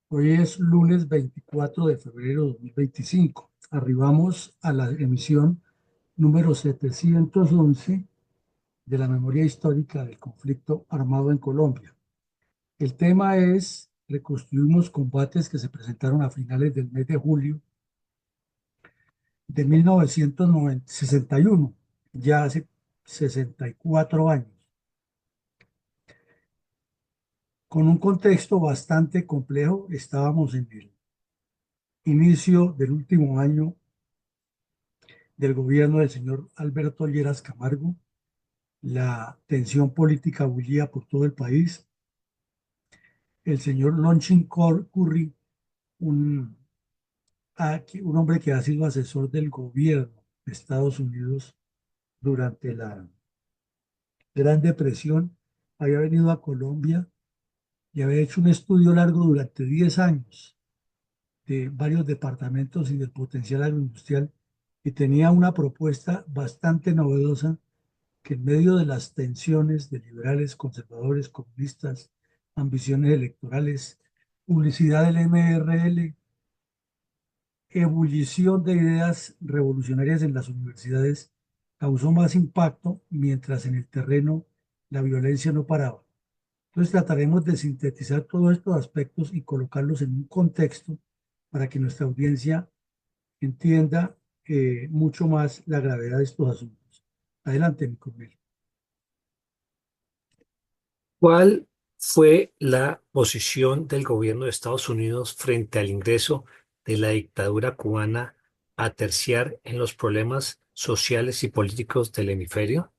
Hoy es lunes 24 de febrero de 2025. Arribamos a la emisión número 711 de la memoria histórica del conflicto armado en Colombia. El tema es reconstruir unos combates que se presentaron a finales del mes de julio de 1961, ya hace 64 años, con un contexto bastante complejo. Estábamos en el inicio del último año del gobierno del señor Alberto Lleras Camargo. La tensión política bullía por todo el país. El señor Lonchin Curry, un, un hombre que ha sido asesor del gobierno de Estados Unidos durante la Gran Depresión, había venido a Colombia y había hecho un estudio largo durante 10 años de varios departamentos y del potencial agroindustrial, y tenía una propuesta bastante novedosa que en medio de las tensiones de liberales, conservadores, comunistas, ambiciones electorales, publicidad del MRL, ebullición de ideas revolucionarias en las universidades, causó más impacto, mientras en el terreno la violencia no paraba. Entonces trataremos de sintetizar todos estos aspectos y colocarlos en un contexto para que nuestra audiencia entienda mucho más la gravedad de estos asuntos. Adelante, mi coronel. ¿Cuál fue la posición del gobierno de Estados Unidos frente al ingreso de la dictadura cubana a terciar en los problemas sociales y políticos del hemisferio?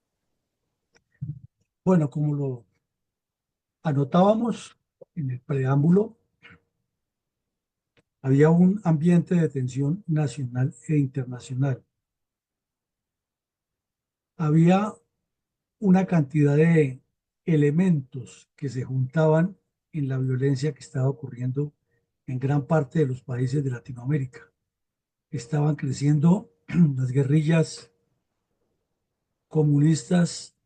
Bueno, como lo anotábamos en el preámbulo, había un ambiente de tensión nacional e internacional. Había una cantidad de elementos que se juntaban en la violencia que estaba ocurriendo en gran parte de los países de Latinoamérica. Estaban creciendo las guerrillas comunistas,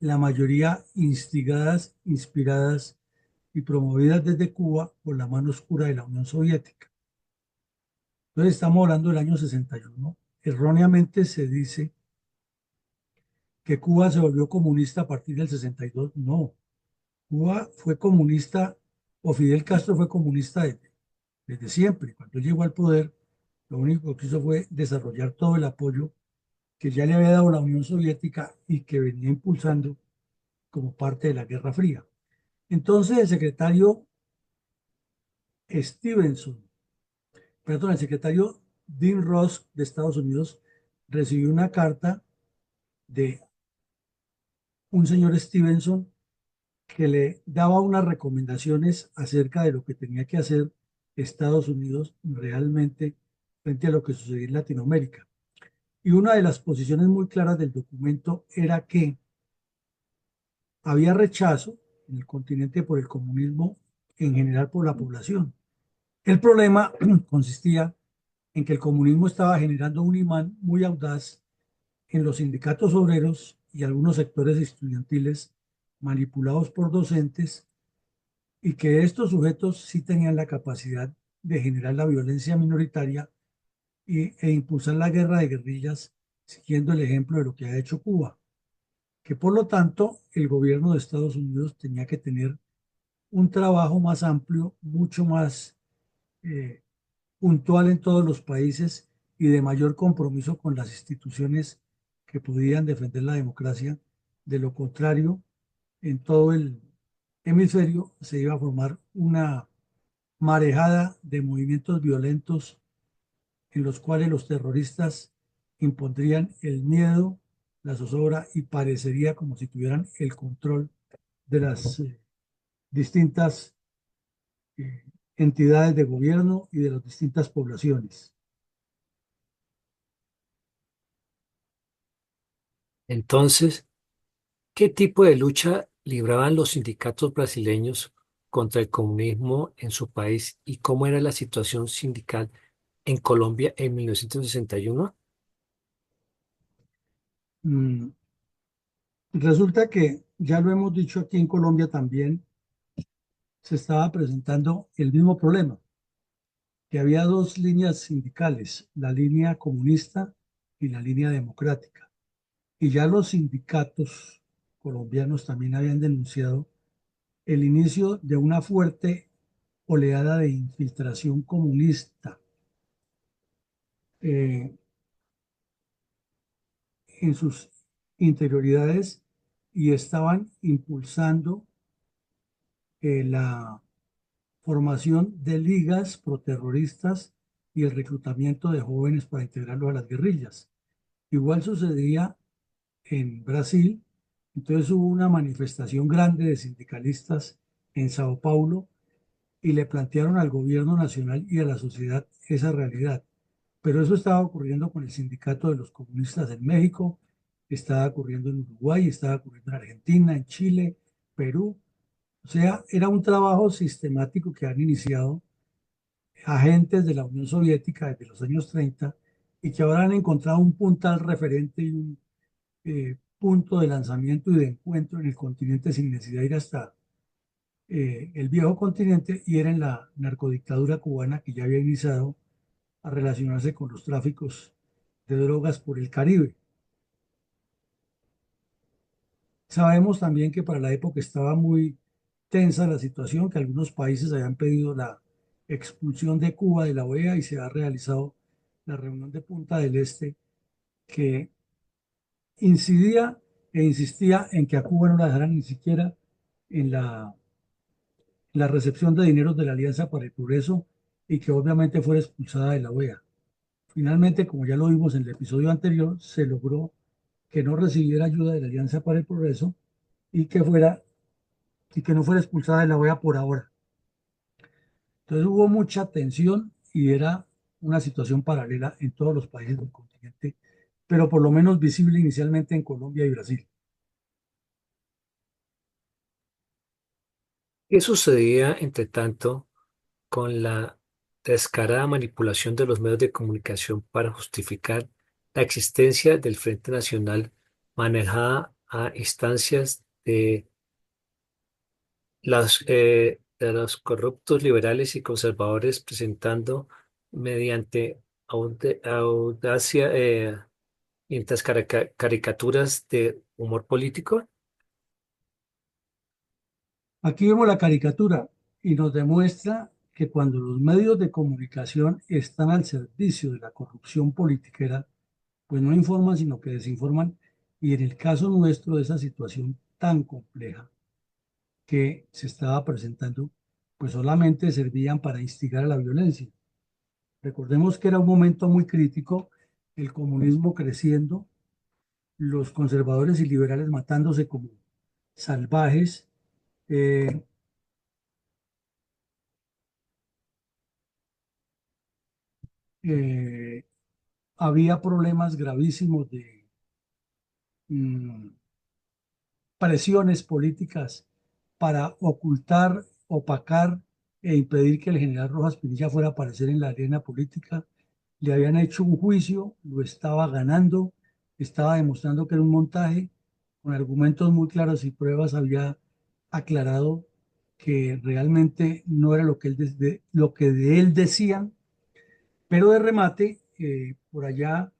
la mayoría instigadas, inspiradas y promovidas desde Cuba por la mano oscura de la Unión Soviética. Entonces estamos hablando del año 61. Erróneamente se dice que Cuba se volvió comunista a partir del 62. No, Cuba fue comunista, o Fidel Castro fue comunista desde siempre. Cuando él llegó al poder, lo único que hizo fue desarrollar todo el apoyo que ya le había dado la Unión Soviética y que venía impulsando como parte de la Guerra Fría. Entonces Stevenson, el secretario Dean Ross de Estados Unidos recibió una carta de un señor Stevenson que le daba unas recomendaciones acerca de lo que tenía que hacer Estados Unidos realmente frente a lo que sucedía en Latinoamérica. Y una de las posiciones muy claras del documento era que había rechazo en el continente por el comunismo, en general por la población. El problema consistía en que el comunismo estaba generando un imán muy audaz en los sindicatos obreros y algunos sectores estudiantiles manipulados por docentes, y que estos sujetos sí tenían la capacidad de generar la violencia minoritaria e impulsar la guerra de guerrillas, siguiendo el ejemplo de lo que ha hecho Cuba, que por lo tanto el gobierno de Estados Unidos tenía que tener un trabajo más amplio, mucho más eh, puntual en todos los países y de mayor compromiso con las instituciones que podían defender la democracia. De lo contrario, en todo el hemisferio se iba a formar una marejada de movimientos violentos en los cuales los terroristas impondrían el miedo, la zozobra, y parecería como si tuvieran el control de las distintas eh, entidades de gobierno y de las distintas poblaciones. Entonces, ¿qué tipo de lucha libraban los sindicatos brasileños contra el comunismo en su país y cómo era la situación sindical en Colombia en 1961? Mm, Resulta que, ya lo hemos dicho aquí en Colombia también, se estaba presentando el mismo problema, que había dos líneas sindicales, la línea comunista y la línea democrática. Y ya los sindicatos colombianos también habían denunciado el inicio de una fuerte oleada de infiltración comunista eh, en sus interioridades y estaban impulsando la formación de ligas proterroristas y el reclutamiento de jóvenes para integrarlos a las guerrillas. Igual sucedía en Brasil, entonces hubo una manifestación grande de sindicalistas en Sao Paulo y le plantearon al gobierno nacional y a la sociedad esa realidad. Pero eso estaba ocurriendo con el sindicato de los comunistas en México, estaba ocurriendo en Uruguay, estaba ocurriendo en Argentina, en Chile, Perú. O sea, era un trabajo sistemático que han iniciado agentes de la Unión Soviética desde los años 30 y que ahora han encontrado un puntal referente y un punto de lanzamiento y de encuentro en el continente sin necesidad de ir hasta el viejo continente, y era en la narcodictadura cubana que ya había iniciado a relacionarse con los tráficos de drogas por el Caribe. Sabemos también que para la época estaba muy tensa la situación, que algunos países habían pedido la expulsión de Cuba de la OEA y se ha realizado la reunión de Punta del Este, que incidía e insistía en que a Cuba no la dejaran ni siquiera en la recepción de dineros de la Alianza para el Progreso y que obviamente fuera expulsada de la OEA. Finalmente, como ya lo vimos en el episodio anterior, se logró que no recibiera ayuda de la Alianza para el Progreso y que no fuera expulsada de la OEA por ahora. Entonces hubo mucha tensión y era una situación paralela en todos los países del continente, pero por lo menos visible inicialmente en Colombia y Brasil. ¿Qué sucedía, entre tanto, con la descarada manipulación de los medios de comunicación para justificar la existencia del Frente Nacional manejada a instancias de los corruptos liberales y conservadores presentando mediante audacia mientras caricaturas de humor político? Aquí vemos la caricatura y nos demuestra que cuando los medios de comunicación están al servicio de la corrupción politiquera, pues no informan, sino que desinforman. Y en el caso nuestro de esa situación tan compleja que se estaba presentando, pues solamente servían para instigar a la violencia. Recordemos que era un momento muy crítico, el comunismo creciendo, los conservadores y liberales matándose como salvajes, eh, eh, había problemas gravísimos de mm, presiones políticas para ocultar, opacar e impedir que el general Rojas Pinilla fuera a aparecer en la arena política. Le habían hecho un juicio, lo estaba ganando, estaba demostrando que era un montaje, con argumentos muy claros y pruebas había aclarado que realmente no era lo que, lo que de él decían, pero de remate, por allá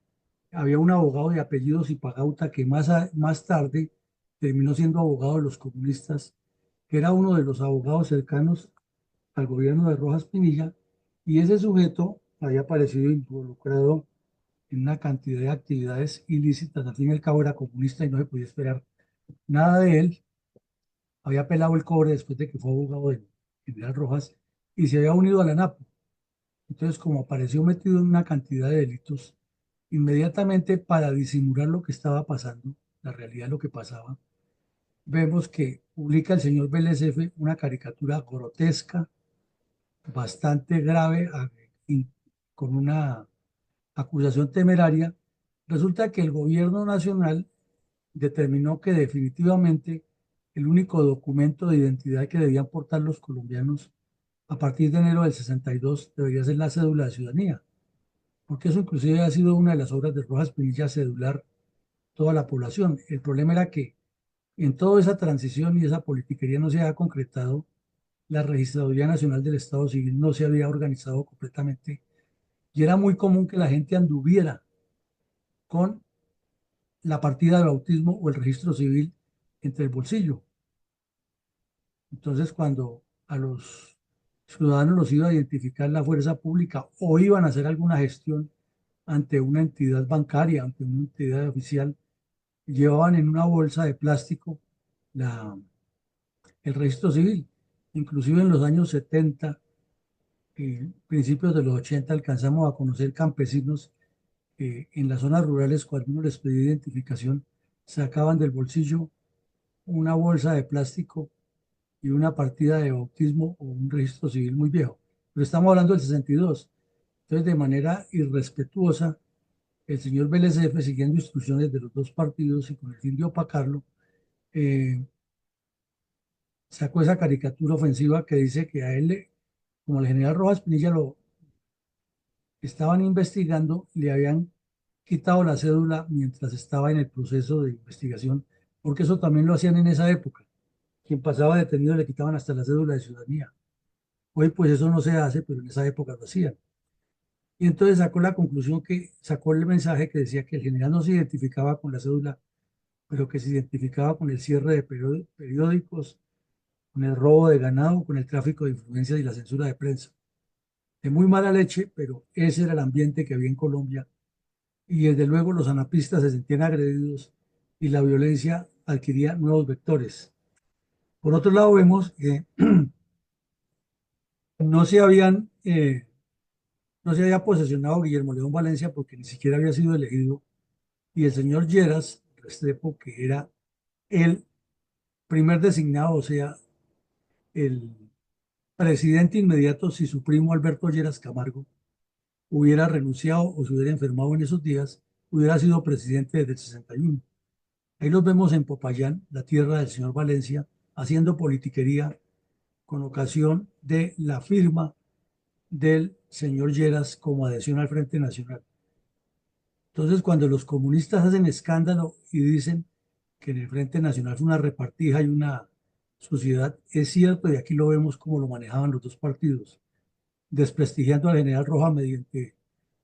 había un abogado de apellido Zipagauta que más tarde terminó siendo abogado de los comunistas, que era uno de los abogados cercanos al gobierno de Rojas Pinilla, y ese sujeto había aparecido involucrado en una cantidad de actividades ilícitas. Al fin y al cabo era comunista y no se podía esperar nada de él. Había pelado el cobre después de que fue abogado del general Rojas y se había unido a la NAPO. Entonces, como apareció metido en una cantidad de delitos, inmediatamente para disimular lo que estaba pasando, la realidad de lo que pasaba, vemos que publica el señor Vélez F. una caricatura grotesca, bastante grave, con una acusación temeraria. Resulta que el gobierno nacional determinó que definitivamente el único documento de identidad que debían portar los colombianos a partir de enero del 62 debería ser la cédula de ciudadanía, porque eso inclusive ha sido una de las obras de Rojas Pinilla, cedular toda la población. El problema era que en toda esa transición y esa politiquería no se ha concretado la Registraduría Nacional del Estado Civil no se había organizado completamente y era muy común que la gente anduviera con la partida de bautismo o el registro civil entre el bolsillo. Entonces, cuando a los ciudadanos los iba a identificar la fuerza pública o iban a hacer alguna gestión ante una entidad bancaria, ante una entidad oficial, llevaban en una bolsa de plástico la, el registro civil. Inclusive en los años 70 y principios de los 80 alcanzamos a conocer campesinos que en las zonas rurales, cuando uno les pedía identificación, sacaban del bolsillo una bolsa de plástico y una partida de bautismo o un registro civil muy viejo. Pero estamos hablando del 62. Entonces, de manera irrespetuosa, el señor Vélez F., siguiendo instrucciones de los dos partidos y con el fin de opacarlo, eh, sacó esa caricatura ofensiva que dice que a él, como el general Rojas Pinilla lo estaban investigando, le habían quitado la cédula mientras estaba en el proceso de investigación, porque eso también lo hacían en esa época. Quien pasaba detenido le quitaban hasta la cédula de ciudadanía. Hoy pues eso no se hace, pero en esa época lo hacían. Y entonces sacó la conclusión que sacó el mensaje que decía que el general no se identificaba con la cédula, pero que se identificaba con el cierre de periódicos, con el robo de ganado, con el tráfico de influencias y la censura de prensa. De muy mala leche, pero ese era el ambiente que había en Colombia. Y desde luego los anapistas se sentían agredidos y la violencia adquiría nuevos vectores. Por otro lado, vemos que no se habían, no se había posesionado Guillermo León Valencia porque ni siquiera había sido elegido, y el señor Lleras Restrepo, que era el primer designado, o sea, el presidente inmediato, si su primo Alberto Lleras Camargo hubiera renunciado o se hubiera enfermado en esos días, hubiera sido presidente desde el 61. Ahí los vemos en Popayán, la tierra del señor Valencia, haciendo politiquería con ocasión de la firma del señor Lleras como adhesión al Frente Nacional. Entonces, cuando los comunistas hacen escándalo y dicen que en el Frente Nacional fue una repartija y una suciedad, es cierto, y aquí lo vemos como lo manejaban los dos partidos, desprestigiando al general Roja mediante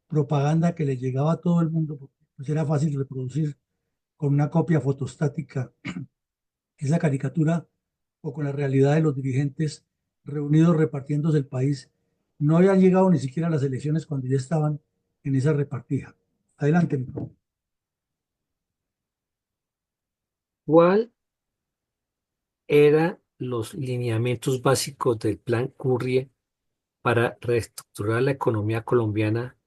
propaganda que le llegaba a todo el mundo, porque pues era fácil reproducir con una copia fotostática esa caricatura o con la realidad de los dirigentes reunidos repartiéndose el país. No habían llegado ni siquiera a las elecciones cuando ya estaban en esa repartija. Adelante, mi hermano. ¿Cuál eran los lineamientos básicos del Plan Currie para reestructurar la economía colombiana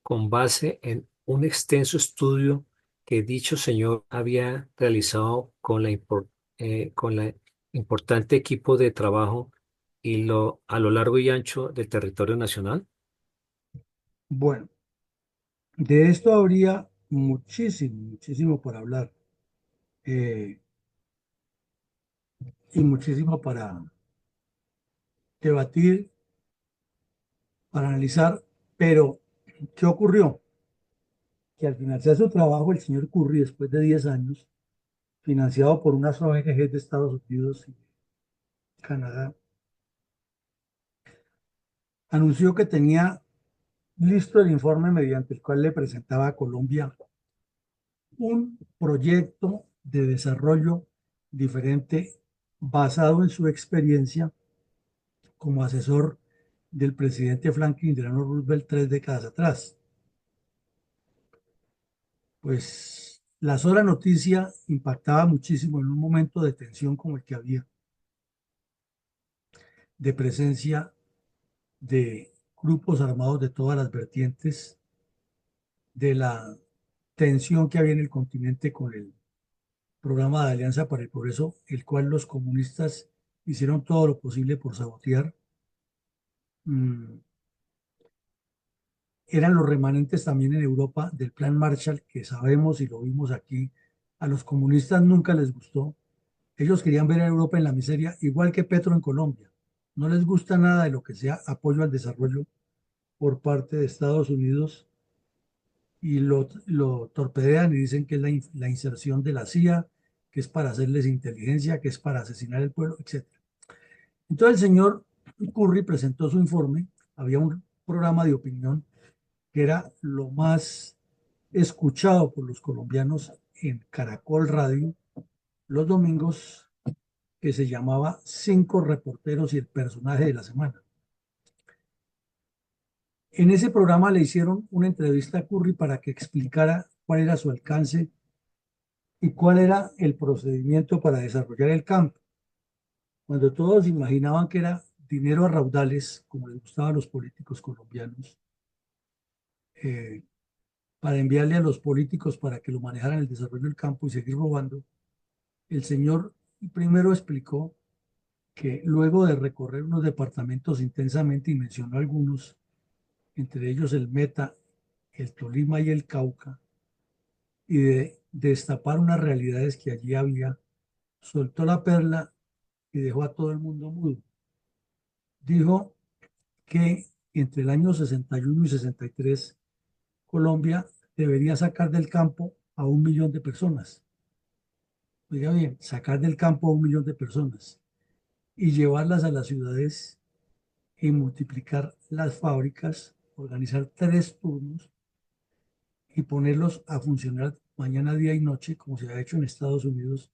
con base en un extenso estudio que dicho señor había realizado con la importante equipo de trabajo a lo largo y ancho del territorio nacional? Bueno, de esto habría muchísimo, muchísimo por hablar, eh, y muchísimo para debatir, para analizar, pero ¿qué ocurrió? Que al finalizar su trabajo, el señor Curry, después de 10 años, financiado por unas ONG de Estados Unidos y Canadá, anunció que tenía listo el informe mediante el cual le presentaba a Colombia un proyecto de desarrollo diferente basado en su experiencia como asesor del presidente Franklin Delano Roosevelt 3 décadas atrás. Pues la sola noticia impactaba muchísimo en un momento de tensión como el que había, de presencia de grupos armados de todas las vertientes, de la tensión que había en el continente con el programa de Alianza para el Progreso, el cual los comunistas hicieron todo lo posible por sabotear. Mm, Eran los remanentes también en Europa del Plan Marshall, que sabemos y lo vimos aquí, a los comunistas nunca les gustó. Ellos querían ver a Europa en la miseria, igual que Petro en Colombia. No les gusta nada de lo que sea apoyo al desarrollo por parte de Estados Unidos y lo torpedean y dicen que es la inserción de la CIA, que es para hacerles inteligencia, que es para asesinar al pueblo, etc. Entonces el señor Curry presentó su informe, había un programa de opinión que era lo más escuchado por los colombianos en Caracol Radio los domingos, que se llamaba Cinco reporteros y el personaje de la semana. En ese programa le hicieron una entrevista a Curry para que explicara cuál era su alcance y cuál era el procedimiento para desarrollar el campo. Cuando todos imaginaban que era dinero a raudales, como les gustaba a los políticos colombianos, eh, para enviarle a los políticos para que lo manejaran el desarrollo del campo y seguir robando, el señor primero explicó que luego de recorrer unos departamentos intensamente, y mencionó algunos, entre ellos el Meta, el Tolima y el Cauca, y de destapar unas realidades que allí había, soltó la perla y dejó a todo el mundo mudo. Dijo que entre el año 61 y 63 Colombia debería sacar del campo a 1 millón de personas. Oiga bien, sacar del campo a 1 millón de personas y llevarlas a las ciudades y multiplicar las fábricas, organizar 3 turnos y ponerlos a funcionar mañana, día y noche, como se ha hecho en Estados Unidos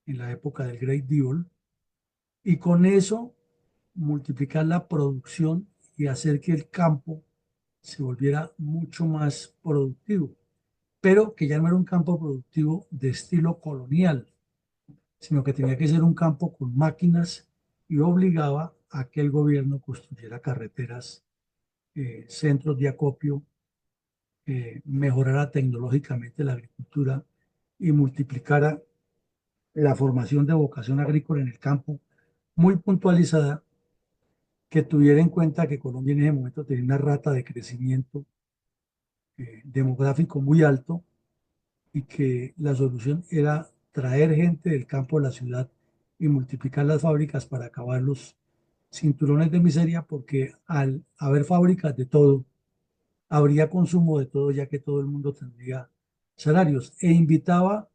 en la época del Great Deal, y con eso multiplicar la producción y hacer que el campo se volviera mucho más productivo, pero que ya no era un campo productivo de estilo colonial, sino que tenía que ser un campo con máquinas y obligaba a que el gobierno construyera carreteras, centros de acopio, mejorara tecnológicamente la agricultura y multiplicara la formación de vocación agrícola en el campo, muy puntualizada, que tuviera en cuenta que Colombia en ese momento tenía una rata de crecimiento demográfico muy alto y que la solución era traer gente del campo a la ciudad y multiplicar las fábricas para acabar los cinturones de miseria, porque al haber fábricas de todo, habría consumo de todo, ya que todo el mundo tendría salarios. E invitaba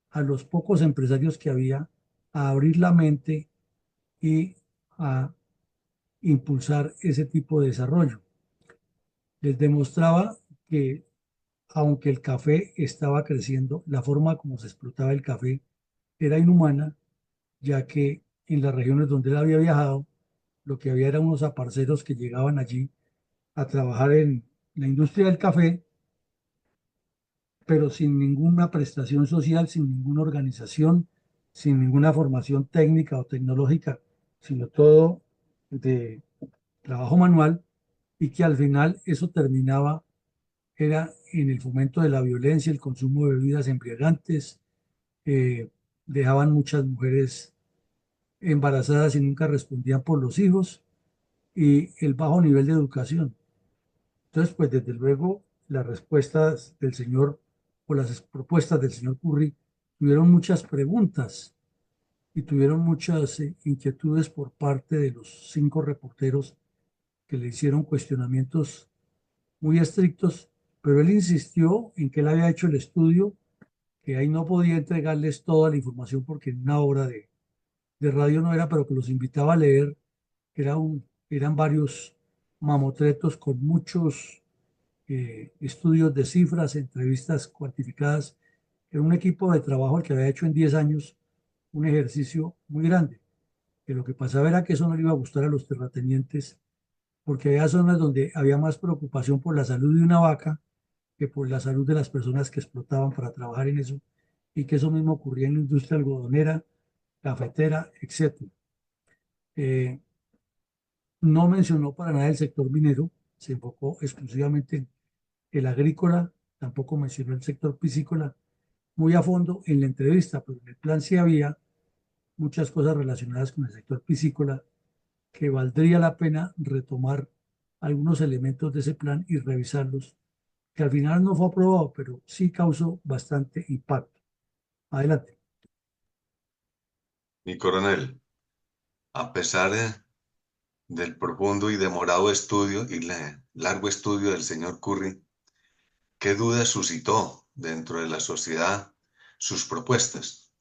a los pocos empresarios que había a abrir la mente y a impulsar ese tipo de desarrollo. Les demostraba que aunque el café estaba creciendo, la forma como se explotaba el café era inhumana, ya que en las regiones donde él había viajado, lo que había eran unos aparceros que llegaban allí a trabajar en la industria del café, pero sin ninguna prestación social, sin ninguna organización, sin ninguna formación técnica o tecnológica, sino todo de trabajo manual, y que al final eso terminaba era en el fomento de la violencia, el consumo de bebidas embriagantes, eh, dejaban muchas mujeres embarazadas y nunca respondían por los hijos, y el bajo nivel de educación. Entonces, pues desde luego las respuestas del señor o las propuestas del señor Curry tuvieron muchas preguntas y tuvieron muchas inquietudes por parte de los 5 reporteros que le hicieron cuestionamientos muy estrictos, pero él insistió en que él había hecho el estudio, que ahí no podía entregarles toda la información porque en una hora de radio no era, pero que los invitaba a leer, que eran varios mamotretos con muchos estudios de cifras, entrevistas cuantificadas. Era un equipo de trabajo el que había hecho en 10 años un ejercicio muy grande. Que lo que pasaba era que eso no le iba a gustar a los terratenientes, porque había zonas donde había más preocupación por la salud de una vaca que por la salud de las personas que explotaban para trabajar en eso, y que eso mismo ocurría en la industria algodonera, cafetera, etcétera. Eh, no mencionó para nada el sector minero, se enfocó exclusivamente en el agrícola, tampoco mencionó el sector piscícola muy a fondo en la entrevista, pero en el plan sí había muchas cosas relacionadas con el sector piscícola que valdría la pena retomar algunos elementos de ese plan y revisarlos, que al final no fue aprobado, pero sí causó bastante impacto. Adelante. Mi coronel, a pesar del profundo y demorado estudio y largo estudio del señor Curry, ¿qué dudas suscitó dentro de la sociedad sus propuestas?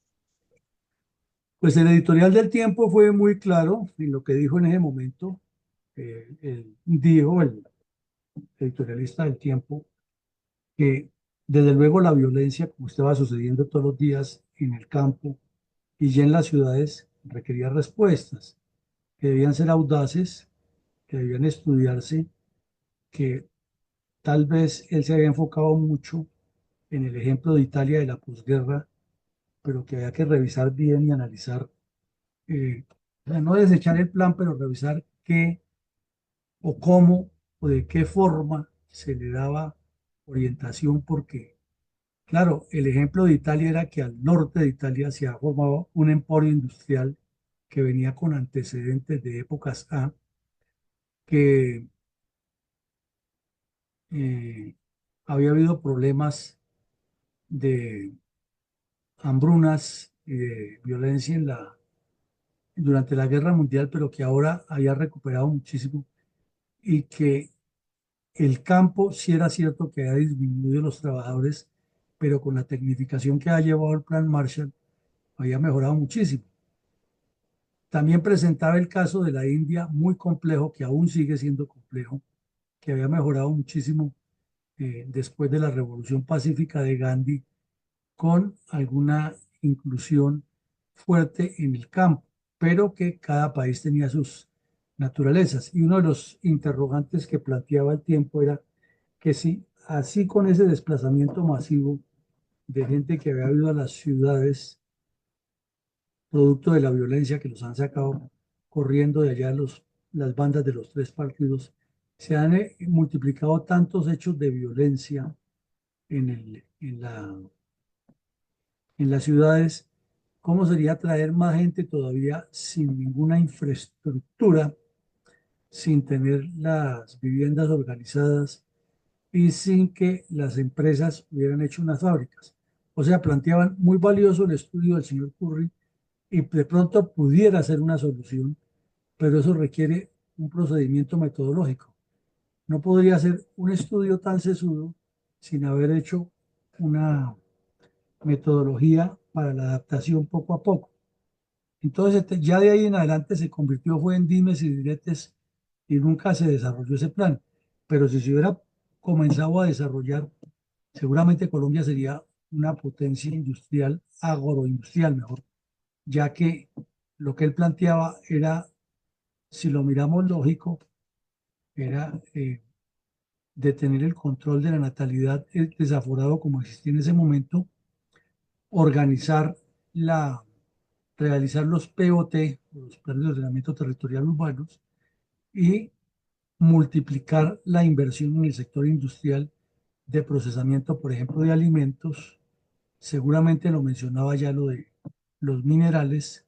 Pues el editorial del Tiempo fue muy claro en lo que dijo en ese momento. Dijo el editorialista del Tiempo que desde luego la violencia, como estaba sucediendo todos los días en el campo y ya en las ciudades, requería respuestas que debían ser audaces, que debían estudiarse, que tal vez él se había enfocado mucho en el ejemplo de Italia de la posguerra, pero que había que revisar bien y analizar, o sea, no desechar el plan, pero revisar qué o cómo o de qué forma se le daba orientación, porque, claro, el ejemplo de Italia era que al norte de Italia se ha formado un emporio industrial que venía con antecedentes de épocas A, que eh, había habido problemas de hambrunas y de violencia durante la Guerra Mundial, pero que ahora había recuperado muchísimo y que el campo sí era cierto que había disminuido los trabajadores, pero con la tecnificación que ha llevado el Plan Marshall había mejorado muchísimo. También presentaba el caso de la India, muy complejo, que aún sigue siendo complejo, que había mejorado muchísimo después de la Revolución Pacífica de Gandhi, con alguna inclusión fuerte en el campo, pero que cada país tenía sus naturalezas. Y uno de los interrogantes que planteaba el tiempo era que si así con ese desplazamiento masivo de gente que había ido a las ciudades, producto de la violencia que los han sacado corriendo de allá las bandas de los tres partidos, se han multiplicado tantos hechos de violencia en, en las ciudades. ¿Cómo sería traer más gente todavía sin ninguna infraestructura, sin tener las viviendas organizadas y sin que las empresas hubieran hecho unas fábricas? O sea, planteaban muy valioso el estudio del señor Curry y de pronto pudiera ser una solución, pero eso requiere un procedimiento metodológico. No podría ser un estudio tan sesudo sin haber hecho una metodología para la adaptación poco a poco. Entonces, ya de ahí en adelante se convirtió fue en dimes y diretes y nunca se desarrolló ese plan. Pero si se hubiera comenzado a desarrollar, seguramente Colombia sería una potencia industrial, agroindustrial mejor, ya que lo que él planteaba era, si lo miramos lógico, era detener el control de la natalidad desaforado como existía en ese momento, organizar la realizar los POT, los planes de ordenamiento territorial urbanos, y multiplicar la inversión en el sector industrial de procesamiento, por ejemplo, de alimentos. Seguramente lo mencionaba ya lo de los minerales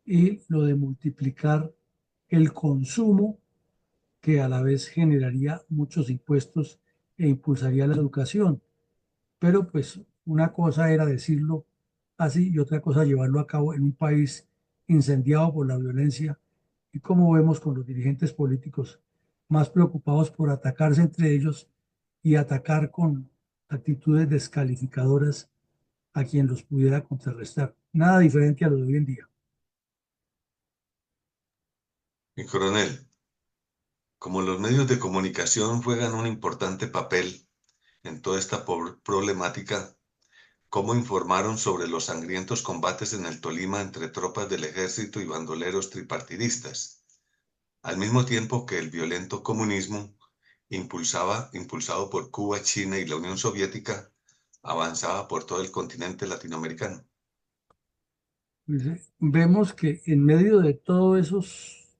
y lo de multiplicar el consumo que a la vez generaría muchos impuestos e impulsaría la educación. Pero pues una cosa era decirlo así y otra cosa llevarlo a cabo en un país incendiado por la violencia y como vemos con los dirigentes políticos más preocupados por atacarse entre ellos y atacar con actitudes descalificadoras a quien los pudiera contrarrestar. Nada diferente a lo de hoy en día. Mi coronel, como los medios de comunicación juegan un importante papel en toda esta problemática, ¿cómo informaron sobre los sangrientos combates en el Tolima entre tropas del ejército y bandoleros tripartidistas, al mismo tiempo que el violento comunismo, impulsado por Cuba, China y la Unión Soviética, avanzaba por todo el continente latinoamericano? Vemos que en medio de todos esos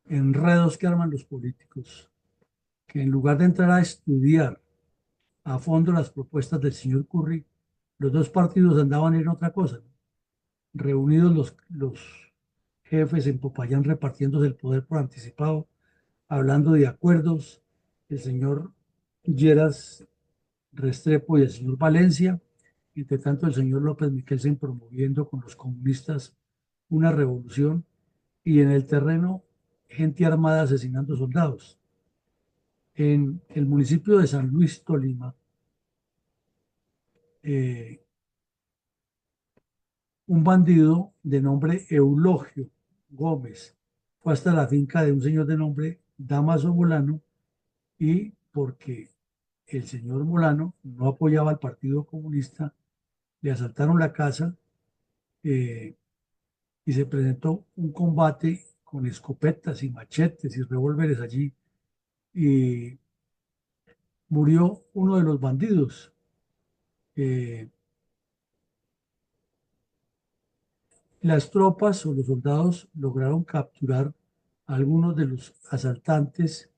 enredos que arman los políticos, que en lugar de entrar a estudiar a fondo las propuestas del señor Curry, los dos partidos andaban en otra cosa, ¿no? Reunidos los jefes en Popayán repartiéndose el poder por anticipado, hablando de acuerdos, el señor Lleras Restrepo y el señor Valencia, entre tanto el señor López Miquelsen promoviendo con los comunistas una revolución y en el terreno gente armada asesinando soldados. En el municipio de San Luis, Tolima, eh, un bandido de nombre Eulogio Gómez fue hasta la finca de un señor de nombre Damaso Molano y porque el señor Molano no apoyaba al Partido Comunista, le asaltaron la casa eh, y se presentó un combate con escopetas y machetes y revólveres allí y murió uno de los bandidos. Eh, las tropas o los soldados lograron capturar a algunos de los asaltantes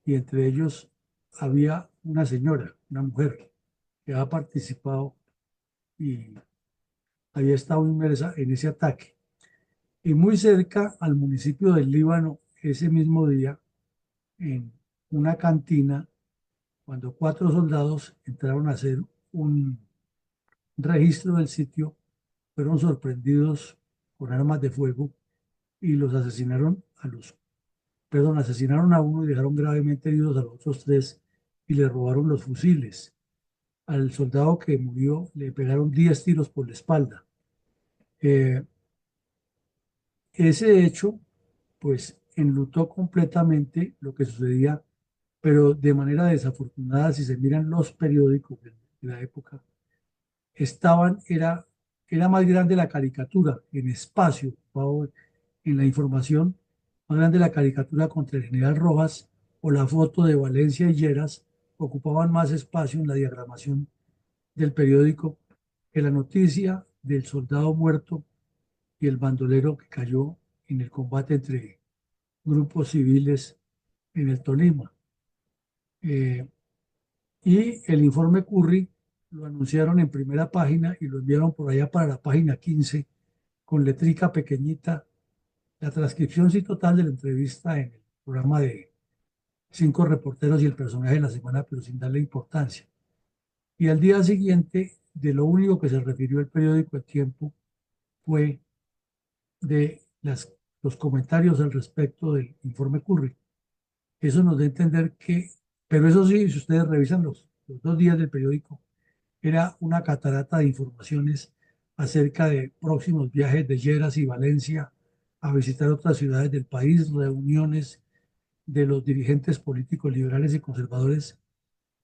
y entre ellos había una señora, una mujer, que había participado y había estado inmersa en ese ataque. Y muy cerca al municipio del Líbano, ese mismo día, en una cantina, cuando cuatro soldados entraron a hacer un registro del sitio, fueron sorprendidos con armas de fuego y los asesinaron asesinaron a uno y dejaron gravemente heridos a los otros tres y le robaron los fusiles. Al soldado que murió le pegaron 10 tiros por la espalda. Eh, ese hecho, pues, enlutó completamente lo que sucedía, pero de manera desafortunada, si se miran los periódicos de la época, era más grande la caricatura en espacio, en la información, más grande la caricatura contra el general Rojas o la foto de Valencia y Lleras ocupaban más espacio en la diagramación del periódico que la noticia del soldado muerto y el bandolero que cayó en el combate entre grupos civiles en el Tolima. Eh, y el informe Curry lo anunciaron en primera página y lo enviaron por allá para la página 15 con letrica pequeñita. La transcripción sí total de la entrevista en el programa de cinco reporteros y el personaje de la semana, pero sin darle importancia. Y al día siguiente, de lo único que se refirió el periódico El Tiempo fue de los comentarios al respecto del informe Curry. Eso nos da a entender que, pero eso sí, si ustedes revisan los 2 días del periódico, era una catarata de informaciones acerca de próximos viajes de Lleras y Valencia a visitar otras ciudades del país, reuniones de los dirigentes políticos liberales y conservadores,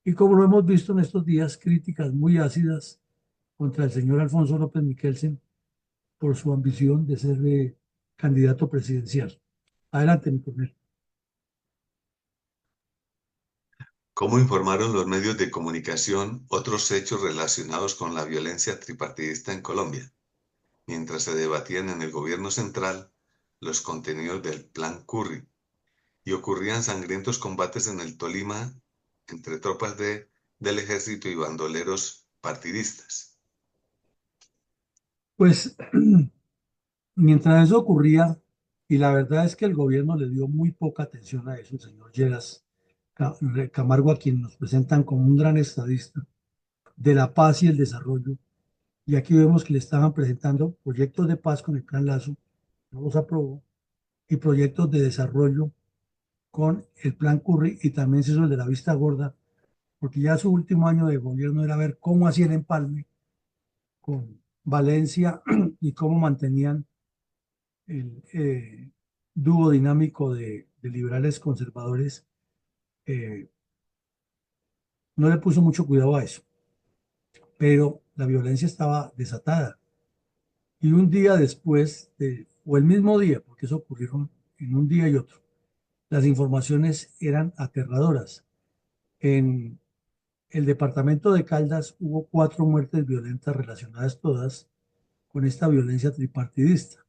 y como lo hemos visto en estos días, críticas muy ácidas contra el señor Alfonso López Miquelsen por su ambición de ser candidato presidencial. Adelante, mi coronel. ¿Cómo informaron los medios de comunicación otros hechos relacionados con la violencia tripartidista en Colombia, mientras se debatían en el gobierno central los contenidos del Plan Curry y ocurrían sangrientos combates en el Tolima entre tropas del ejército y bandoleros partidistas? Pues mientras eso ocurría, y la verdad es que el gobierno le dio muy poca atención a eso, el señor Lleras Camargo, a quien nos presentan como un gran estadista de la paz y el desarrollo, y aquí vemos que le estaban presentando proyectos de paz con el Plan Lazo, no los aprobó, y proyectos de desarrollo con el Plan Curry, y también se hizo el de la vista gorda, porque ya su último año de gobierno era ver cómo hacía el empalme con Valencia y cómo mantenían el dúo dinámico de liberales conservadores. No le puso mucho cuidado a eso, pero la violencia estaba desatada. Y un día después, o el mismo día, porque eso ocurrieron en un día y otro, las informaciones eran aterradoras. En el departamento de Caldas hubo 4 muertes violentas relacionadas todas con esta violencia tripartidista.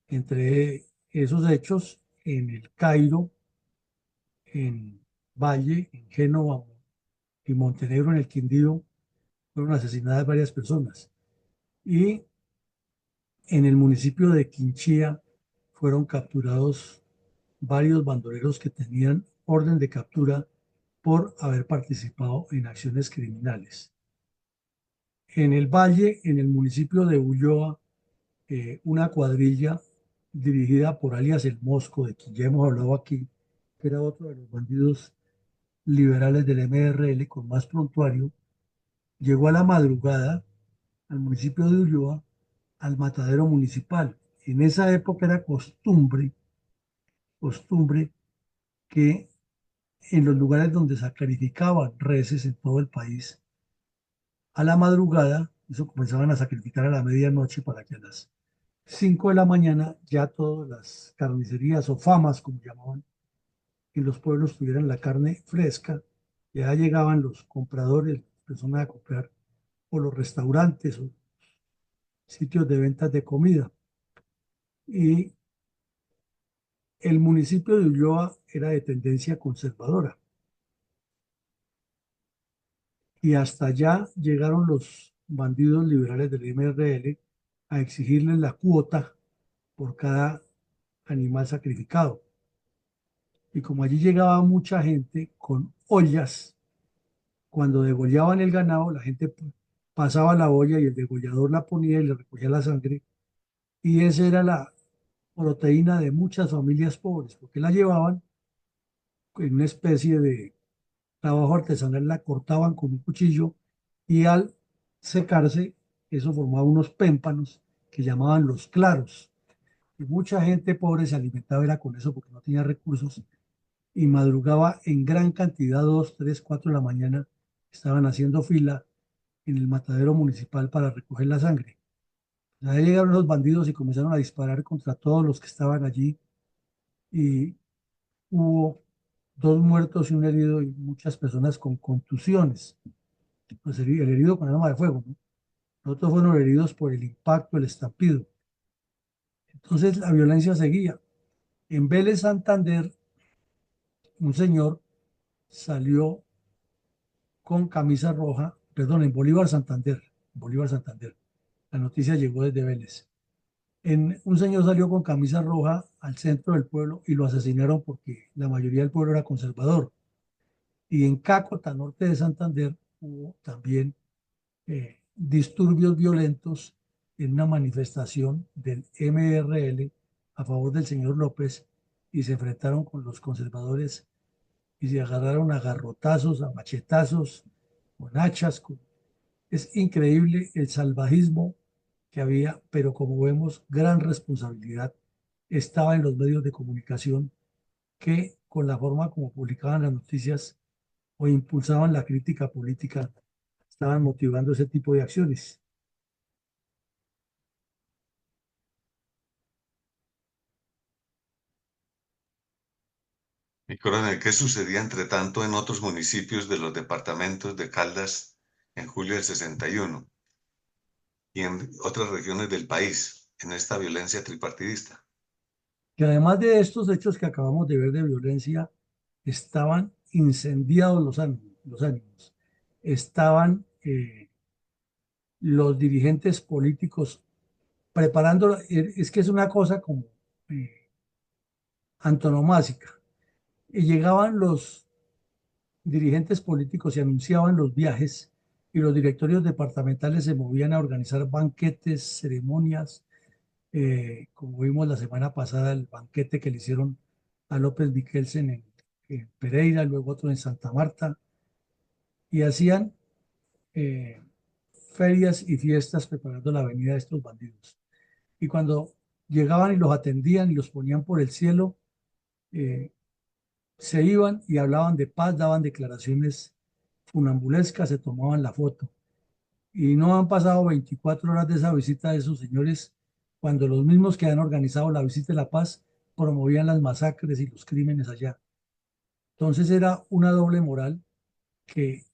Entre esos hechos, en el Cairo, en Valle, en Génova y Montenegro, en el Quindío, fueron asesinadas varias personas. Y en el municipio de Quinchía fueron capturados varios bandoleros que tenían orden de captura por haber participado en acciones criminales. En el Valle, en el municipio de Ulloa, una cuadrilla dirigida por alias El Mosco, de quien ya hemos hablado aquí, que era otro de los bandidos liberales del MRL con más prontuario, llegó a la madrugada al municipio de Ulloa al matadero municipal. En esa época era costumbre que en los lugares donde sacrificaban reses en todo el país, a la madrugada, eso comenzaban a sacrificar a la medianoche para que a las 5 de la mañana ya todas las carnicerías o famas, como llamaban, en los pueblos tuvieran la carne fresca. Ya llegaban los compradores, las personas a comprar, o los restaurantes o sitios de ventas de comida. Y el municipio de Ulloa era de tendencia conservadora. Y hasta allá llegaron los bandidos liberales del MRL a exigirles la cuota por cada animal sacrificado. Y como allí llegaba mucha gente con ollas, cuando degollaban el ganado, la gente pasaba la olla y el degollador la ponía y le recogía la sangre. Y esa era la proteína de muchas familias pobres, porque la llevaban en una especie de trabajo artesanal, la cortaban con un cuchillo y al secarse, eso formaba unos pémpanos que llamaban los claros. Y mucha gente pobre se alimentaba era con eso porque no tenía recursos y madrugaba en gran cantidad, 2, 3, 4 de la mañana, estaban haciendo fila en el matadero municipal para recoger la sangre. Ahí llegaron los bandidos y comenzaron a disparar contra todos los que estaban allí y hubo 2 muertos y un herido y muchas personas con contusiones. Pues el herido con arma de fuego, ¿no? Los otros fueron heridos por el impacto, el estampido. Entonces la violencia seguía. En Vélez, Santander, un señor salió con camisa roja, perdón, en Bolívar, Santander. La noticia llegó desde Vélez. Un señor salió con camisa roja al centro del pueblo y lo asesinaron porque la mayoría del pueblo era conservador. Y en Cácota, norte de Santander, hubo también disturbios violentos en una manifestación del MRL a favor del señor López y se enfrentaron con los conservadores y se agarraron a garrotazos, a machetazos, con hachas. Es increíble el salvajismo que había, pero como vemos, gran responsabilidad estaba en los medios de comunicación que con la forma como publicaban las noticias o impulsaban la crítica política, estaban motivando ese tipo de acciones. Mi coronel, ¿qué sucedía entre tanto en otros municipios de los departamentos de Caldas en julio del 61 y en otras regiones del país en esta violencia tripartidista? Que además de estos hechos que acabamos de ver de violencia, estaban incendiados los ánimos. Estaban los dirigentes políticos preparando, es que es una cosa como antonomásica. Y llegaban los dirigentes políticos y anunciaban los viajes y los directorios departamentales se movían a organizar banquetes, ceremonias, como vimos la semana pasada, el banquete que le hicieron a López Miquelsen en Pereira, luego otro en Santa Marta, y hacían eh, ferias y fiestas preparando la venida de estos bandidos. Y cuando llegaban y los atendían y los ponían por el cielo, eh, se iban y hablaban de paz, daban declaraciones funambulescas, se tomaban la foto. Y no han pasado 24 horas de esa visita de esos señores, cuando los mismos que han organizado la visita de la paz promovían las masacres y los crímenes allá. Entonces era una doble moral que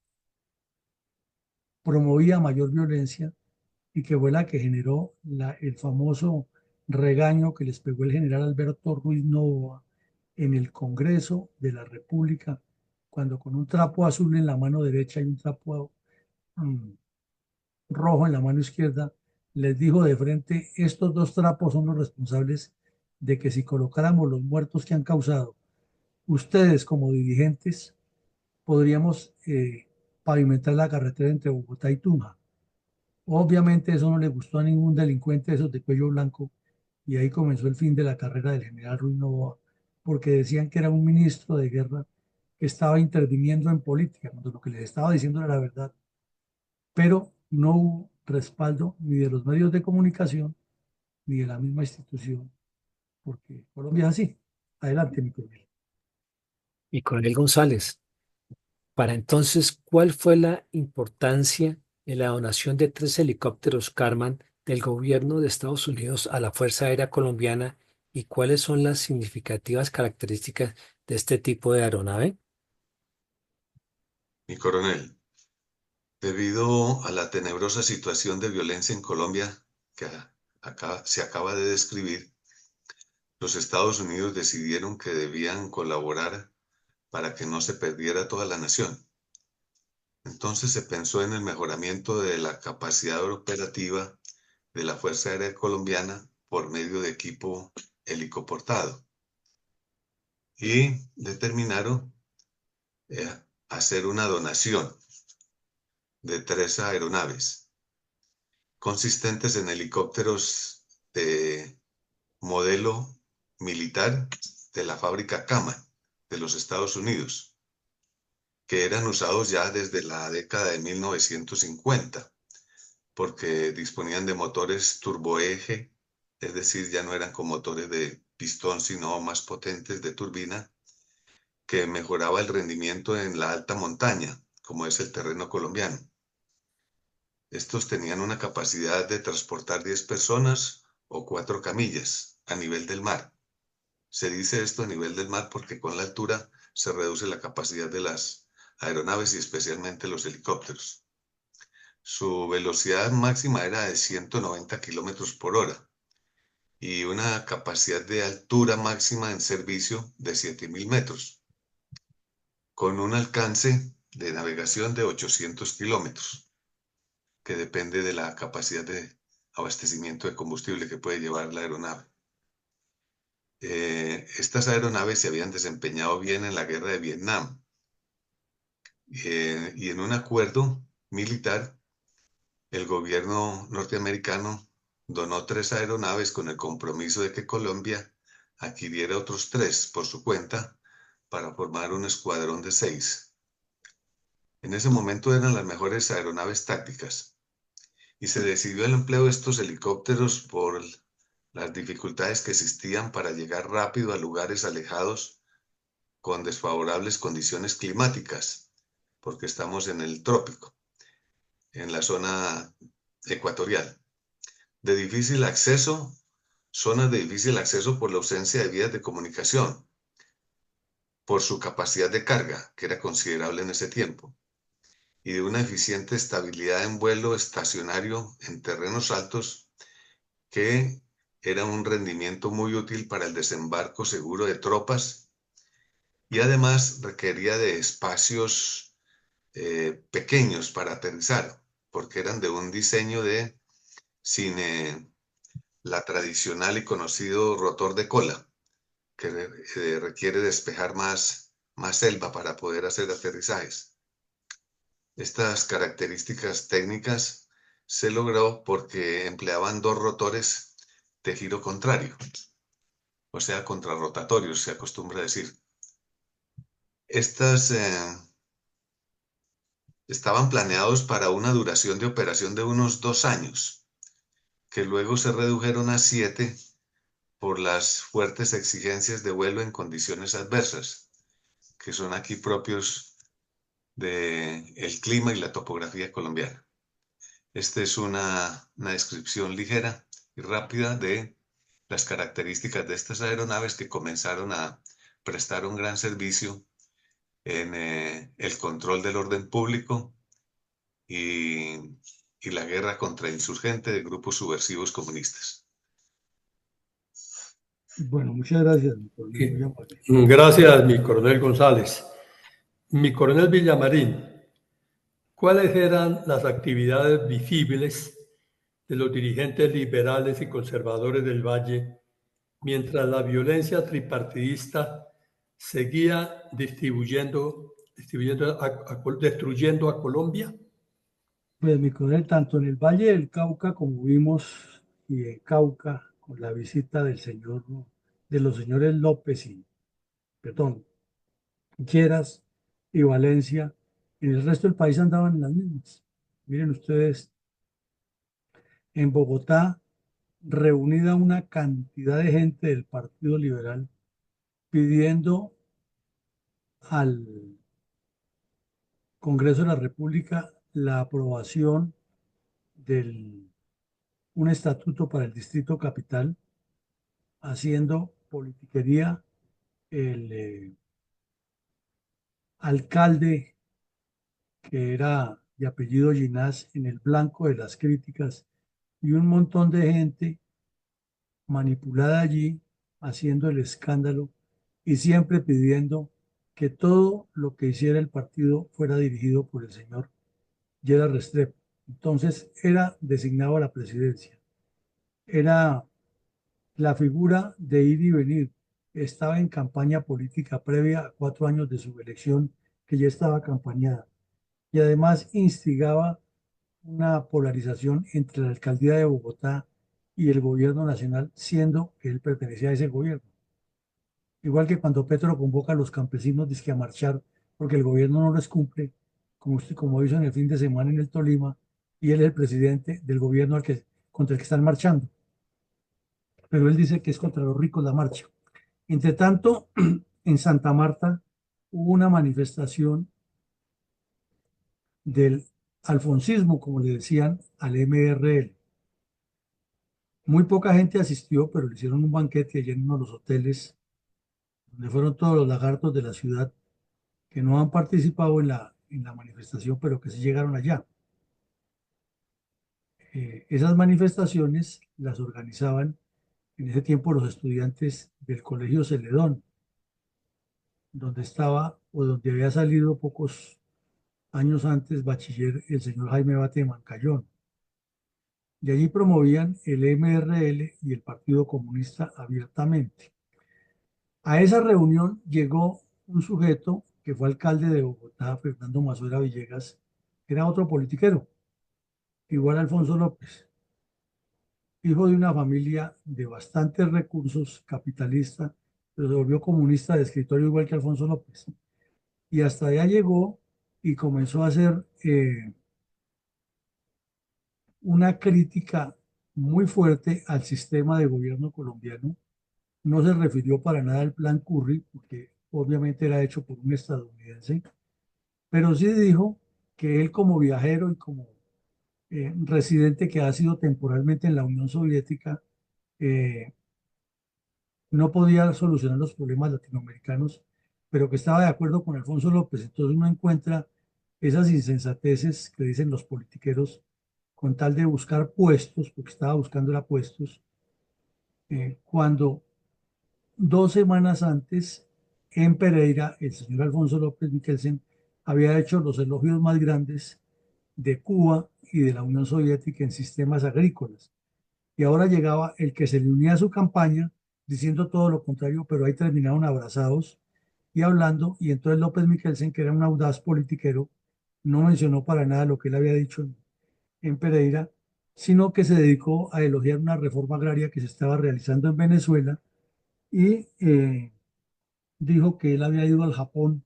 promovía mayor violencia y que fue la que generó el famoso regaño que les pegó el general Alberto Ruiz Novoa en el Congreso de la República, cuando con un trapo azul en la mano derecha y un trapo mm, rojo en la mano izquierda, les dijo de frente, estos 2 trapos son los responsables de que si colocáramos los muertos que han causado, ustedes como dirigentes, podríamos pavimentar la carretera entre Bogotá y Tunja. Obviamente eso no le gustó a ningún delincuente de esos de cuello blanco y ahí comenzó el fin de la carrera del general Ruiz Novoa, porque decían que era un ministro de guerra que estaba interviniendo en política, cuando lo que les estaba diciendo era la verdad, pero no hubo respaldo ni de los medios de comunicación ni de la misma institución, porque Colombia es así. Adelante, mi coronel. Y Coronel González, para entonces, ¿cuál fue la importancia de la donación de 3 helicópteros Karman del gobierno de Estados Unidos a la Fuerza Aérea Colombiana y cuáles son las significativas características de este tipo de aeronave? Mi coronel, debido a la tenebrosa situación de violencia en Colombia que acá se acaba de describir, los Estados Unidos decidieron que debían colaborar para que no se perdiera toda la nación. Entonces se pensó en el mejoramiento de la capacidad operativa de la Fuerza Aérea Colombiana por medio de equipo helicoportado y determinaron eh, hacer una donación de 3 aeronaves consistentes en helicópteros de modelo militar de la fábrica Kama de los Estados Unidos, que eran usados ya desde la década de 1950, porque disponían de motores turboeje, es decir, ya no eran con motores de pistón, sino más potentes de turbina, que mejoraba el rendimiento en la alta montaña, como es el terreno colombiano. Estos tenían una capacidad de transportar 10 personas o 4 camillas a nivel del mar. Se dice esto a nivel del mar porque con la altura se reduce la capacidad de las aeronaves y especialmente los helicópteros. Su velocidad máxima era de 190 kilómetros por hora y una capacidad de altura máxima en servicio de 7.000 metros, con un alcance de navegación de 800 kilómetros, que depende de la capacidad de abastecimiento de combustible que puede llevar la aeronave. Estas aeronaves se habían desempeñado bien en la guerra de Vietnam y en un acuerdo militar, el gobierno norteamericano donó 3 aeronaves con el compromiso de que Colombia adquiriera otros 3 por su cuenta para formar un escuadrón de 6. En ese momento eran las mejores aeronaves tácticas y se decidió el empleo de estos helicópteros por las dificultades que existían para llegar rápido a lugares alejados con desfavorables condiciones climáticas, porque estamos en el trópico, en la zona ecuatorial. De difícil acceso, zonas de difícil acceso por la ausencia de vías de comunicación, por su capacidad de carga, que era considerable en ese tiempo, y de una eficiente estabilidad en vuelo estacionario en terrenos altos, que era un rendimiento muy útil para el desembarco seguro de tropas y además requería de espacios pequeños para aterrizar, porque eran de un diseño de sin la tradicional y conocido rotor de cola, que requiere despejar más selva para poder hacer aterrizajes. Estas características técnicas se logró porque empleaban 2 rotores de giro contrario, o sea, contrarrotatorios, se acostumbra decir. Estas estaban planeados para una duración de operación de unos 2 años, que luego se redujeron a 7 por las fuertes exigencias de vuelo en condiciones adversas, que son aquí propios del clima y la topografía colombiana. Esta es una descripción ligera y rápida de las características de estas aeronaves que comenzaron a prestar un gran servicio en el control del orden público y, y la guerra contra insurgentes de grupos subversivos comunistas. Bueno, muchas gracias, mi coronel, muy Y- amable. Gracias, mi coronel González. Mi coronel Villamarín, ¿cuáles eran las actividades visibles de los dirigentes liberales y conservadores del Valle mientras la violencia tripartidista seguía destruyendo a Colombia? Pues mi coronel, tanto en el Valle del Cauca, como vimos, y en Cauca, con la visita del señor, ¿no?, de los señores López y, perdón, Lleras y Valencia, en el resto del país andaban en las mismas. Miren ustedes, en Bogotá reunida una cantidad de gente del Partido Liberal pidiendo al Congreso de la República la aprobación de un estatuto para el Distrito Capital, haciendo politiquería el alcalde, que era de apellido Ginás, en el blanco de las críticas, y un montón de gente manipulada allí, haciendo el escándalo y siempre pidiendo que todo lo que hiciera el partido fuera dirigido por el señor Gerard Restrepo. Entonces era designado a la presidencia. Era la figura de ir y venir. Estaba en campaña política previa a 4 años de su elección, que ya estaba campañada. Y además instigaba una polarización entre la alcaldía de Bogotá y el gobierno nacional, siendo que él pertenecía a ese gobierno. Igual que cuando Petro convoca a los campesinos dizque a marchar porque el gobierno no les cumple, como hizo en el fin de semana en el Tolima, y él es el presidente del gobierno contra el que están marchando. Pero él dice que es contra los ricos la marcha. Entre tanto, en Santa Marta hubo una manifestación del alfonsismo, como le decían, al MRL. Muy poca gente asistió, pero le hicieron un banquete allí en uno de los hoteles, donde fueron todos los lagartos de la ciudad que no han participado en la manifestación, pero que sí llegaron allá. Esas manifestaciones las organizaban en ese tiempo los estudiantes del Colegio Celedón, donde estaba o donde había salido pocos años antes bachiller el señor Jaime Bate de Mancayón. Y allí promovían el MRL y el Partido Comunista abiertamente. A esa reunión llegó un sujeto que fue alcalde de Bogotá, Fernando Mazuera Villegas, que era otro politiquero, igual a Alfonso López, hijo de una familia de bastantes recursos, capitalista, pero se volvió comunista de escritorio igual que Alfonso López. Y hasta allá llegó y comenzó a hacer una crítica muy fuerte al sistema de gobierno colombiano. No se refirió para nada al plan Curry, porque obviamente era hecho por un estadounidense, pero sí dijo que él como viajero y como residente que ha sido temporalmente en la Unión Soviética, eh, no podía solucionar los problemas latinoamericanos, pero que estaba de acuerdo con Alfonso López. Entonces uno encuentra esas insensateces que dicen los politiqueros con tal de buscar puestos, porque estaba buscando era puestos, cuando 2 semanas antes en Pereira el señor Alfonso López Michelsen había hecho los elogios más grandes de Cuba y de la Unión Soviética en sistemas agrícolas. Y ahora llegaba el que se le unía a su campaña diciendo todo lo contrario, pero ahí terminaron abrazados y hablando, y entonces López Michelsen, que era un audaz politiquero, no mencionó para nada lo que él había dicho en Pereira, sino que se dedicó a elogiar una reforma agraria que se estaba realizando en Venezuela y dijo que él había ido al Japón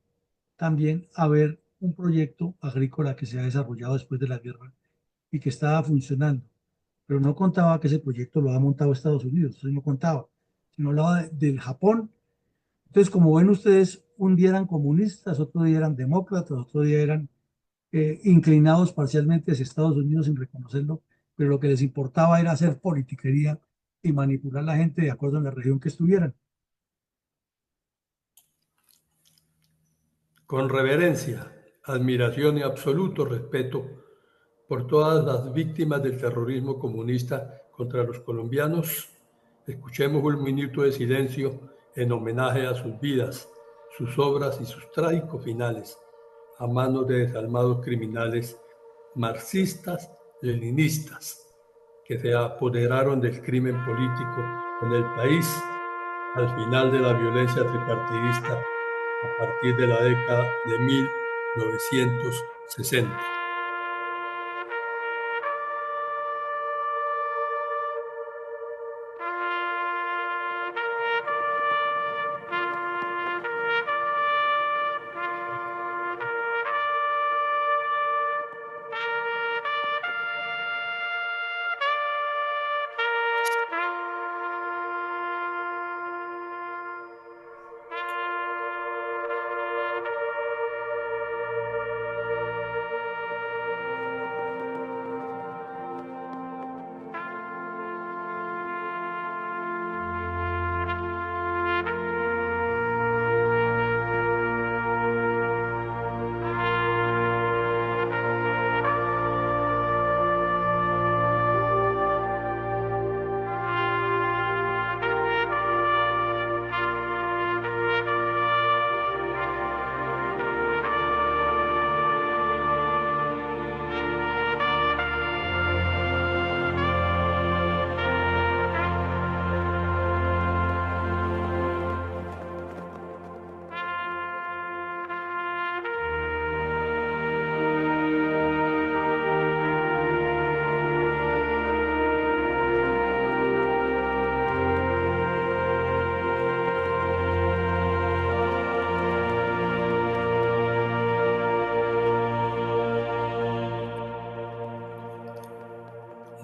también a ver un proyecto agrícola que se ha desarrollado después de la guerra y que estaba funcionando, pero no contaba que ese proyecto lo ha montado Estados Unidos, eso no contaba, sino hablaba del Japón. Entonces, como ven ustedes, un día eran comunistas, otro día eran demócratas, otro día eran inclinados parcialmente hacia Estados Unidos sin reconocerlo, pero lo que les importaba era hacer politiquería y manipular a la gente de acuerdo a la región que estuvieran. Con reverencia, admiración y absoluto respeto por todas las víctimas del terrorismo comunista contra los colombianos, escuchemos un minuto de silencio en homenaje a sus vidas, sus obras y sus trágicos finales a manos de desalmados criminales marxistas, leninistas, que se apoderaron del crimen político en el país al final de la violencia tripartidista a partir de la década de 1960.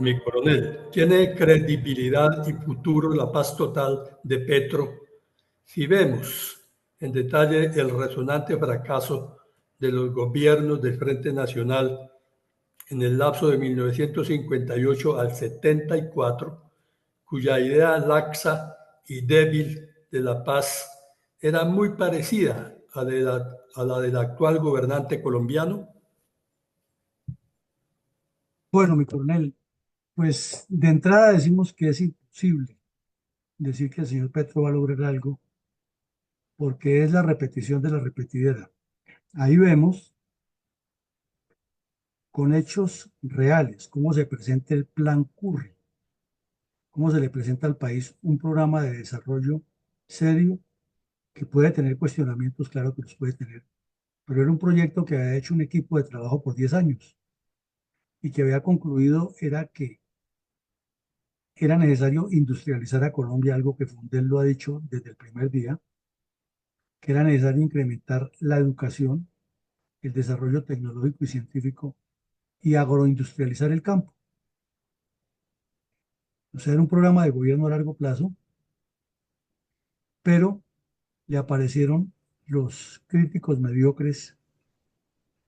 Mi coronel, ¿tiene credibilidad y futuro la paz total de Petro si vemos en detalle el resonante fracaso de los gobiernos del Frente Nacional en el lapso de 1958 al 74, cuya idea laxa y débil de la paz era muy parecida a la del actual gobernante colombiano? Bueno, mi coronel, pues de entrada decimos que es imposible decir que el señor Petro va a lograr algo porque es la repetición de la repetidera. Ahí vemos con hechos reales cómo se presenta el plan Curry, cómo se le presenta al país un programa de desarrollo serio que puede tener cuestionamientos, claro que los puede tener, pero era un proyecto que había hecho un equipo de trabajo por 10 años y que había concluido era que era necesario industrializar a Colombia, algo que Fundel lo ha dicho desde el primer día, que era necesario incrementar la educación, el desarrollo tecnológico y científico y agroindustrializar el campo. O sea, era un programa de gobierno a largo plazo, pero le aparecieron los críticos mediocres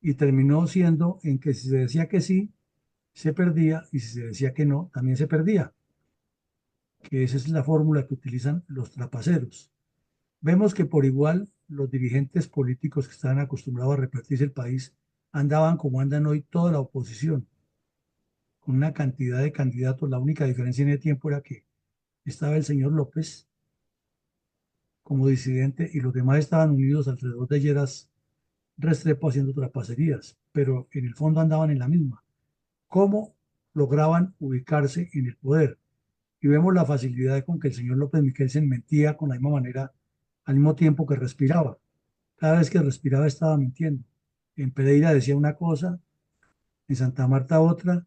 y terminó siendo en que si se decía que sí, se perdía y si se decía que no, también se perdía, que esa es la fórmula que utilizan los trapaceros. Vemos que por igual los dirigentes políticos que estaban acostumbrados a repartirse el país andaban como andan hoy toda la oposición, con una cantidad de candidatos. La única diferencia en el tiempo era que estaba el señor López como disidente y los demás estaban unidos alrededor de Lleras Restrepo haciendo trapacerías, pero en el fondo andaban en la misma. ¿Cómo lograban ubicarse en el poder? Y vemos la facilidad con que el señor López Miquelsen mentía con la misma manera al mismo tiempo que respiraba. Cada vez que respiraba estaba mintiendo. En Pereira decía una cosa, en Santa Marta otra.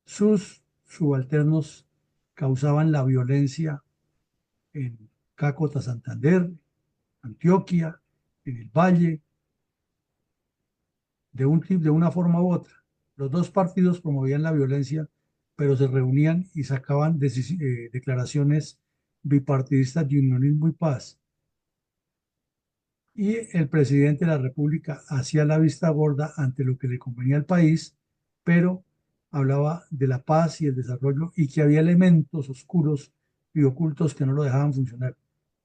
Sus subalternos causaban la violencia en Cácota, Santander, Antioquia, en el Valle, de una forma u otra. Los dos partidos promovían la violencia, pero se reunían y sacaban declaraciones bipartidistas de unionismo y paz. Y el presidente de la República hacía la vista gorda ante lo que le convenía al país, pero hablaba de la paz y el desarrollo y que había elementos oscuros y ocultos que no lo dejaban funcionar.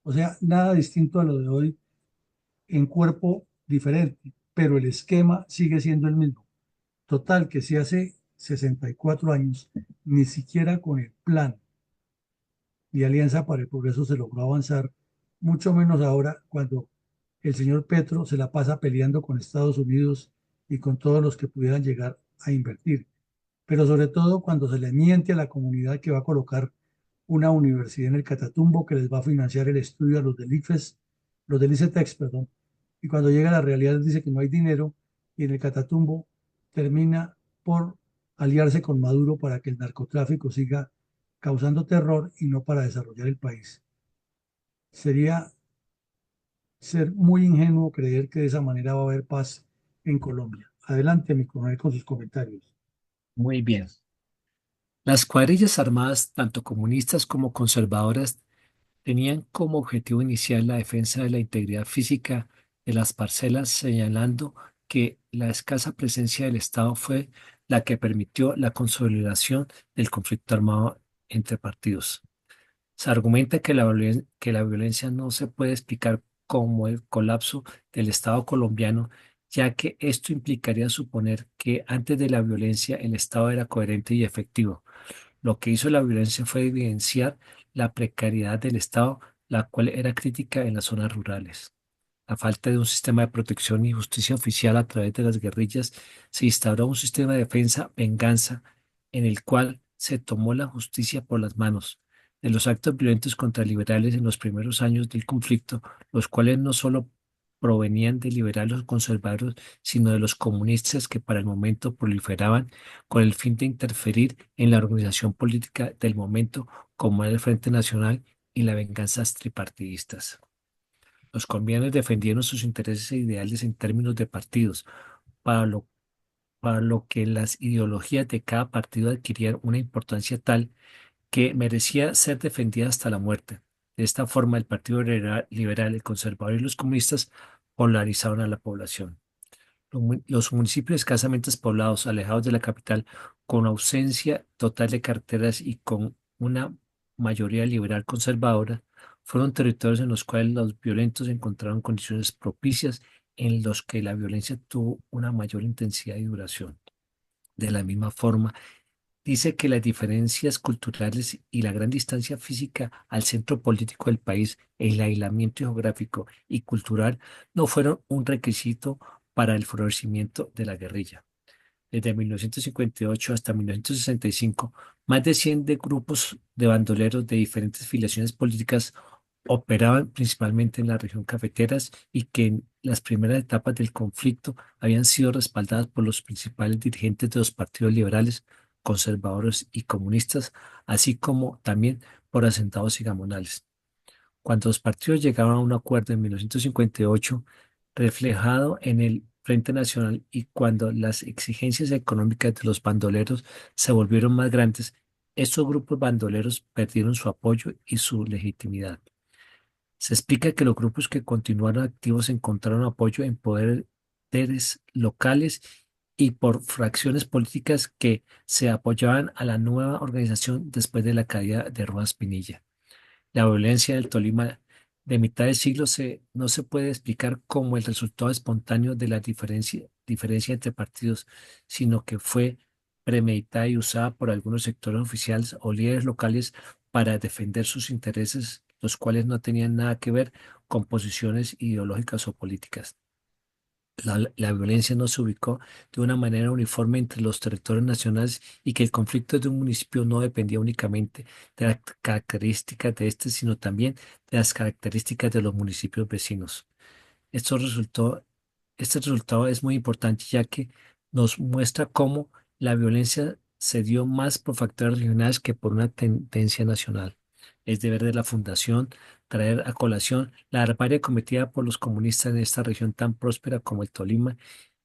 O sea, nada distinto a lo de hoy en cuerpo diferente, pero el esquema sigue siendo el mismo. Total, que si hace 64 años, ni siquiera con el plan de Alianza para el Progreso se logró avanzar, mucho menos ahora cuando el señor Petro se la pasa peleando con Estados Unidos y con todos los que pudieran llegar a invertir. Pero sobre todo cuando se le miente a la comunidad que va a colocar una universidad en el Catatumbo que les va a financiar el estudio a los del IFES, los del ICETEX, perdón, y cuando llega la realidad les dice que no hay dinero y en el Catatumbo termina por aliarse con Maduro para que el narcotráfico siga causando terror y no para desarrollar el país. Sería ser muy ingenuo creer que de esa manera va a haber paz en Colombia. Adelante, mi coronel, con sus comentarios. Muy bien. Las cuadrillas armadas, tanto comunistas como conservadoras, tenían como objetivo inicial la defensa de la integridad física de las parcelas, señalando que la escasa presencia del Estado fue la que permitió la consolidación del conflicto armado entre partidos. Se argumenta que que la violencia no se puede explicar como el colapso del Estado colombiano, ya que esto implicaría suponer que antes de la violencia el Estado era coherente y efectivo. Lo que hizo la violencia fue evidenciar la precariedad del Estado, la cual era crítica en las zonas rurales. La falta de un sistema de protección y justicia oficial a través de las guerrillas, se instauró un sistema de defensa-venganza en el cual se tomó la justicia por las manos. De los actos violentos contra liberales en los primeros años del conflicto, los cuales no solo provenían de liberales o conservadores, sino de los comunistas que para el momento proliferaban con el fin de interferir en la organización política del momento, como era el Frente Nacional y las venganzas tripartidistas. Los colombianos defendieron sus intereses e ideales en términos de partidos, para lo para lo que las ideologías de cada partido adquirían una importancia tal que merecía ser defendida hasta la muerte. De esta forma, el Partido Liberal, el Conservador y los comunistas polarizaron a la población. Los municipios escasamente poblados, alejados de la capital, con ausencia total de carreteras y con una mayoría liberal conservadora, fueron territorios en los cuales los violentos encontraron condiciones propicias en los que la violencia tuvo una mayor intensidad y duración. De la misma forma, dice que las diferencias culturales y la gran distancia física al centro político del país, el aislamiento geográfico y cultural no fueron un requisito para el florecimiento de la guerrilla. Desde 1958 hasta 1965, más de 100 de grupos de bandoleros de diferentes filiaciones políticas operaban principalmente en la región cafeteras y que en las primeras etapas del conflicto habían sido respaldadas por los principales dirigentes de los partidos liberales, conservadores y comunistas, así como también por asentados y gamonales. Cuando los partidos llegaron a un acuerdo en 1958, reflejado en el Frente Nacional, y cuando las exigencias económicas de los bandoleros se volvieron más grandes, estos grupos bandoleros perdieron su apoyo y su legitimidad. Se explica que los grupos que continuaron activos encontraron apoyo en poderes locales y por fracciones políticas que se apoyaban a la nueva organización después de la caída de Rojas Pinilla. La violencia del Tolima de mitad de siglo no se puede explicar como el resultado espontáneo de la diferencia entre partidos, sino que fue premeditada y usada por algunos sectores oficiales o líderes locales para defender sus intereses, los cuales no tenían nada que ver con posiciones ideológicas o políticas. La violencia no se ubicó de una manera uniforme entre los territorios nacionales y que el conflicto de un municipio no dependía únicamente de las características de este, sino también de las características de los municipios vecinos. Esto resultó, este resultado es muy importante ya que nos muestra cómo la violencia se dio más por factores regionales que por una tendencia nacional. Es deber de la Fundación traer a colación la barbarie cometida por los comunistas en esta región tan próspera como el Tolima,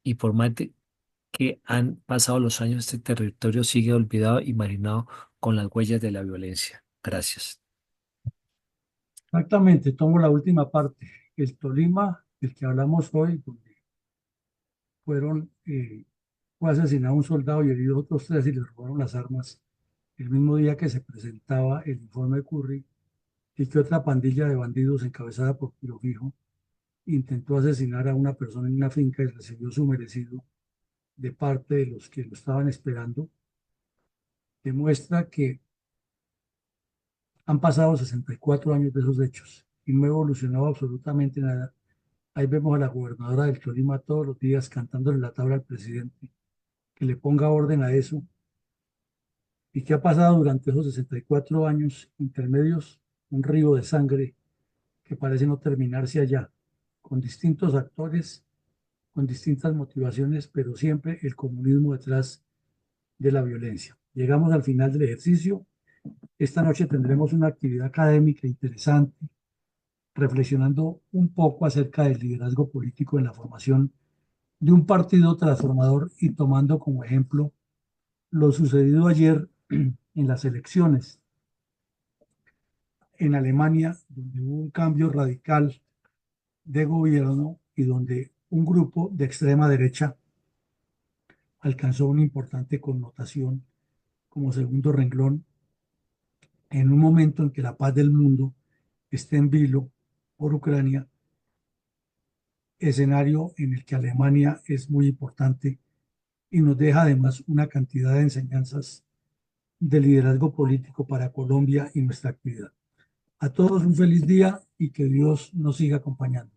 y por más de que han pasado los años, este territorio sigue olvidado y marinado con las huellas de la violencia. Gracias. Exactamente, tomo la última parte. El Tolima, del que hablamos hoy, donde fueron, fue asesinado un soldado y herido otros tres y les robaron las armas el mismo día que se presentaba el informe de Curry, y que otra pandilla de bandidos encabezada por Piro Fijo intentó asesinar a una persona en una finca y recibió su merecido de parte de los que lo estaban esperando, demuestra que han pasado 64 años de esos hechos y no ha evolucionado absolutamente nada. Ahí vemos a la gobernadora del Tolima todos los días cantándole la tabla al presidente, que le ponga orden a eso. ¿Y qué ha pasado durante esos 64 años intermedios? Un río de sangre que parece no terminarse allá, con distintos actores, con distintas motivaciones, pero siempre el comunismo detrás de la violencia. Llegamos al final del ejercicio. Esta noche tendremos una actividad académica interesante, reflexionando un poco acerca del liderazgo político en la formación de un partido transformador y tomando como ejemplo lo sucedido ayer en las elecciones en Alemania, donde hubo un cambio radical de gobierno y donde un grupo de extrema derecha alcanzó una importante connotación como segundo renglón en un momento en que la paz del mundo está en vilo por Ucrania, escenario en el que Alemania es muy importante y nos deja además una cantidad de enseñanzas de liderazgo político para Colombia y nuestra actividad. A todos un feliz día y que Dios nos siga acompañando.